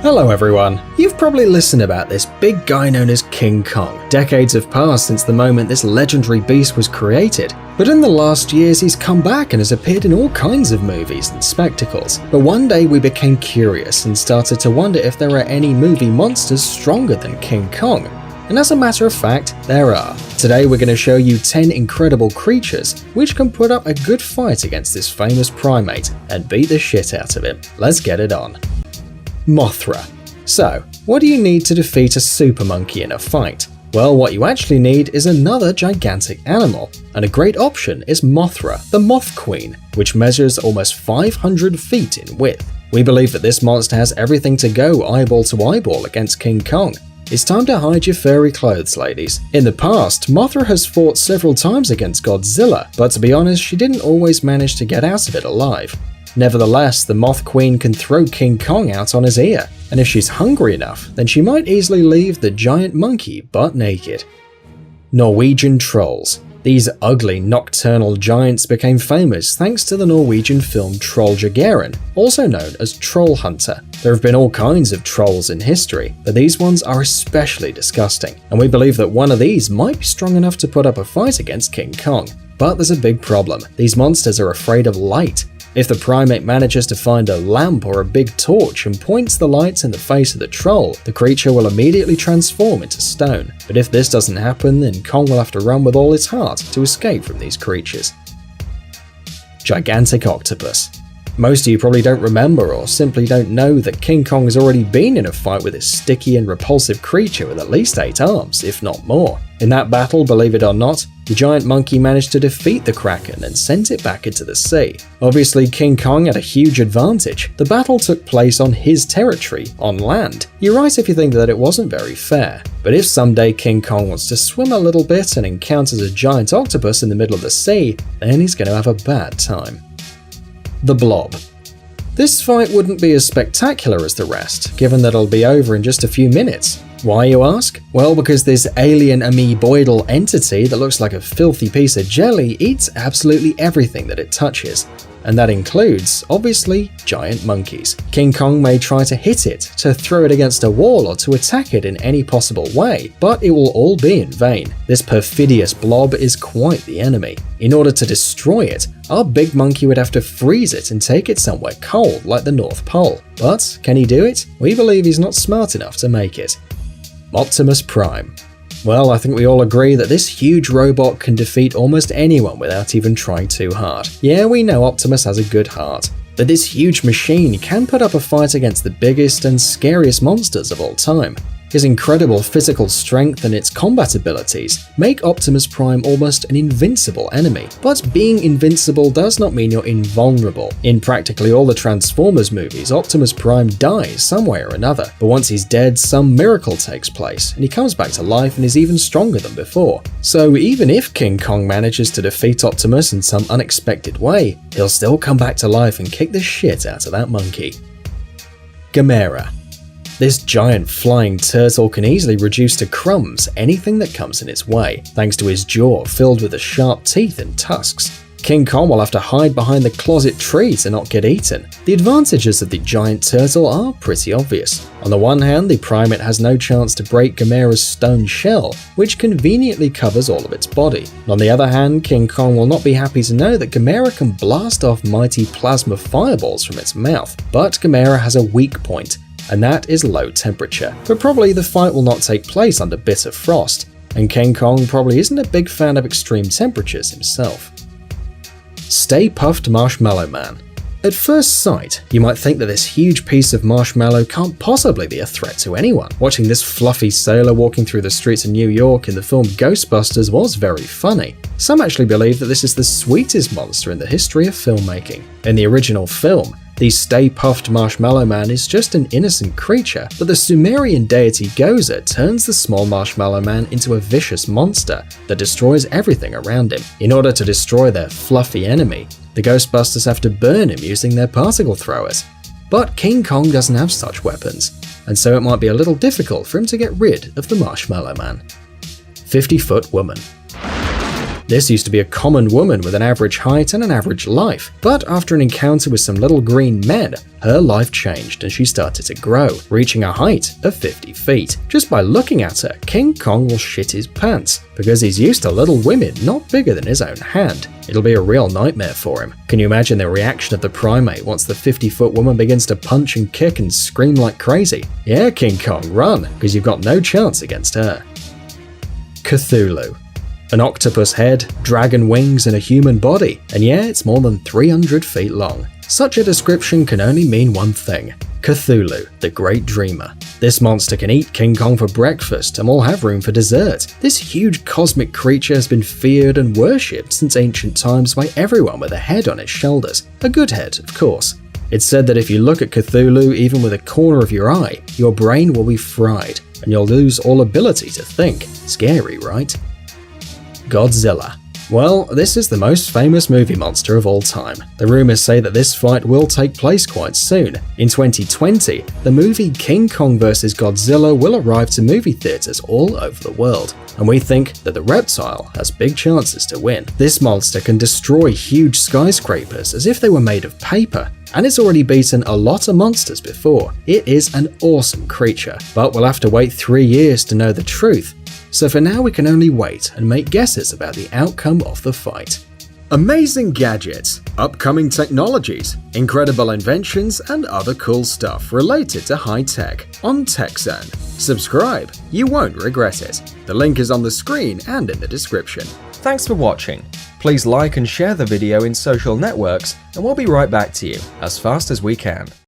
Hello everyone! You've probably listened about this big guy known as King Kong. Decades have passed since the moment this legendary beast was created, but in the last years he's come back and has appeared in all kinds of movies and spectacles. But one day we became curious and started to wonder if there are any movie monsters stronger than King Kong. And as a matter of fact, there are. Today we're going to show you 10 incredible creatures which can put up a good fight against this famous primate and beat the shit out of him. Let's get it on. Mothra. So, what do you need to defeat a super monkey in a fight? Well, what you actually need is another gigantic animal, and a great option is Mothra, the Moth Queen, which measures almost 500 feet in width. We believe that this monster has everything to go eyeball to eyeball against King Kong. It's time to hide your furry clothes, ladies. In the past, Mothra has fought several times against Godzilla, but to be honest, she didn't always manage to get out of it alive. Nevertheless, the Moth Queen can throw King Kong out on his ear, and if she's hungry enough, then she might easily leave the giant monkey butt naked. Norwegian Trolls. These ugly nocturnal giants became famous thanks to the Norwegian film Trolljägeren, also known as Troll Hunter. There have been all kinds of trolls in history, but these ones are especially disgusting, and we believe that one of these might be strong enough to put up a fight against King Kong. But there's a big problem. These monsters are afraid of light. If the primate manages to find a lamp or a big torch and points the lights in the face of the troll, the creature will immediately transform into stone. But if this doesn't happen, then Kong will have to run with all his heart to escape from these creatures. Gigantic Octopus. Most of you probably don't remember or simply don't know that King Kong has already been in a fight with this sticky and repulsive creature with at least 8 arms, if not more. In that battle, believe it or not, the giant monkey managed to defeat the Kraken and sent it back into the sea. Obviously, King Kong had a huge advantage. The battle took place on his territory, on land. You're right if you think that it wasn't very fair. But if someday King Kong wants to swim a little bit and encounters a giant octopus in the middle of the sea, then he's going to have a bad time. The Blob. This fight wouldn't be as spectacular as the rest, given that it'll be over in just a few minutes. Why, you ask? Well, because this alien amoeboidal entity that looks like a filthy piece of jelly eats absolutely everything that it touches. And that includes, obviously, giant monkeys. King Kong may try to hit it, to throw it against a wall or to attack it in any possible way, but it will all be in vain. This perfidious blob is quite the enemy. In order to destroy it, our big monkey would have to freeze it and take it somewhere cold like the North Pole. But can he do it? We believe he's not smart enough to make it. Optimus Prime. Well, I think we all agree that this huge robot can defeat almost anyone without even trying too hard. Yeah, we know Optimus has a good heart, but this huge machine can put up a fight against the biggest and scariest monsters of all time. His incredible physical strength and its combat abilities make Optimus Prime almost an invincible enemy. But being invincible does not mean you're invulnerable. In practically all the Transformers movies, Optimus Prime dies some way or another, but once he's dead, some miracle takes place, and he comes back to life and is even stronger than before. So even if King Kong manages to defeat Optimus in some unexpected way, he'll still come back to life and kick the shit out of that monkey. Gamera. This giant flying turtle can easily reduce to crumbs anything that comes in its way, thanks to his jaw filled with the sharp teeth and tusks. King Kong will have to hide behind the closet tree to not get eaten. The advantages of the giant turtle are pretty obvious. On the one hand, the primate has no chance to break Gamera's stone shell, which conveniently covers all of its body. On the other hand, King Kong will not be happy to know that Gamera can blast off mighty plasma fireballs from its mouth. But Gamera has a weak point, and that is low temperature. But probably the fight will not take place under bitter frost, and King Kong probably isn't a big fan of extreme temperatures himself. Stay Puft Marshmallow Man. At first sight, you might think that this huge piece of marshmallow can't possibly be a threat to anyone. Watching this fluffy sailor walking through the streets of New York in the film Ghostbusters was very funny. Some actually believe that this is the sweetest monster in the history of filmmaking. In the original film, the Stay Puft Marshmallow Man is just an innocent creature, but the Sumerian deity Gozer turns the small Marshmallow Man into a vicious monster that destroys everything around him. In order to destroy their fluffy enemy, the Ghostbusters have to burn him using their particle throwers. But King Kong doesn't have such weapons, and so it might be a little difficult for him to get rid of the Marshmallow Man. 50-foot woman. This used to be a common woman with an average height and an average life, but after an encounter with some little green men, her life changed and she started to grow, reaching a height of 50 feet. Just by looking at her, King Kong will shit his pants, because he's used to little women not bigger than his own hand. It'll be a real nightmare for him. Can you imagine the reaction of the primate once the 50-foot woman begins to punch and kick and scream like crazy? Yeah, King Kong, run, because you've got no chance against her. Cthulhu. An octopus head, dragon wings, and a human body, and yeah, it's more than 300 feet long. Such a description can only mean one thing: Cthulhu, the Great Dreamer. This monster can eat King Kong for breakfast and will have room for dessert. This huge cosmic creature has been feared and worshipped since ancient times by everyone with a head on its shoulders. A good head, of course. It's said that if you look at Cthulhu even with a corner of your eye, your brain will be fried, and you'll lose all ability to think. Scary, right? Godzilla. Well, this is the most famous movie monster of all time. The rumors say that this fight will take place quite soon. In 2020, the movie King Kong vs. Godzilla will arrive to movie theaters all over the world, and we think that the reptile has big chances to win. This monster can destroy huge skyscrapers as if they were made of paper, and it's already beaten a lot of monsters before. It is an awesome creature, but we'll have to wait 3 years to know the truth. So for now we can only wait and make guesses about the outcome of the fight. Amazing gadgets, upcoming technologies, incredible inventions, and other cool stuff related to high tech on TechZone. Subscribe, you won't regret it. The link is on the screen and in the description. Thanks for watching. Please like and share the video in social networks, and we'll be right back to you as fast as we can.